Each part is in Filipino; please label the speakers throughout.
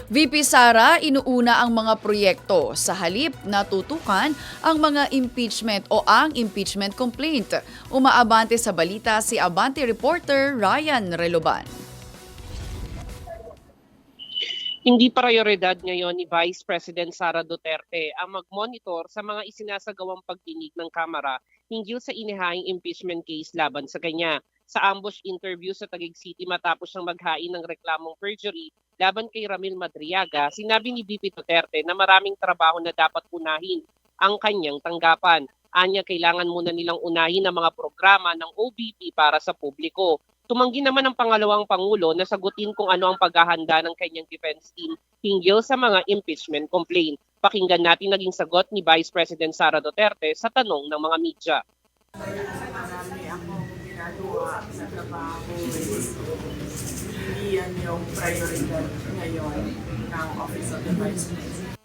Speaker 1: VP Sara, inuuna ang mga proyekto sa halip na tutukan ang mga impeachment o ang impeachment complaint. Umaabante sa balita si Abante reporter Ryan Reloban.
Speaker 2: Hindi prioridad ngayon ni Vice President Sara Duterte ang mag-monitor sa mga isinasagawang pagdinig ng Kamara hinggil sa inihahing impeachment case laban sa kanya. Sa ambush interview sa Taguig City matapos siyang maghain ng reklamong perjury laban kay Ramil Madriaga, sinabi ni VP Duterte na maraming trabaho na dapat unahin ang kanyang tanggapan. Anya, kailangan muna nilang unahin ang mga programa ng OBP para sa publiko. Tumanggi naman ang pangalawang Pangulo na sagutin kung ano ang paghahanda ng kanyang defense team hinggil sa mga impeachment complaint. Pakinggan natin naging sagot ni Vice President Sara Duterte sa tanong ng mga media.
Speaker 3: Marami akong ginagawa sa trabaho. Hindi yan yung prioridad ngayon ng Office of the Vice President.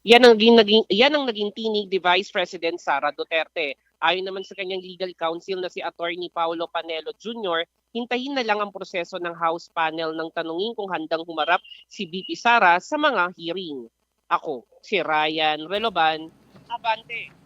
Speaker 2: Yan ang naging tinig ni Vice President Sara Duterte. Ayon naman sa kanyang legal counsel na si Attorney Paulo Panelo Jr., hintayin na lang ang proseso ng House panel ng tanungin kung handang humarap si VP Sara sa mga hearing. Ako, si Ryan Reloban, Abante.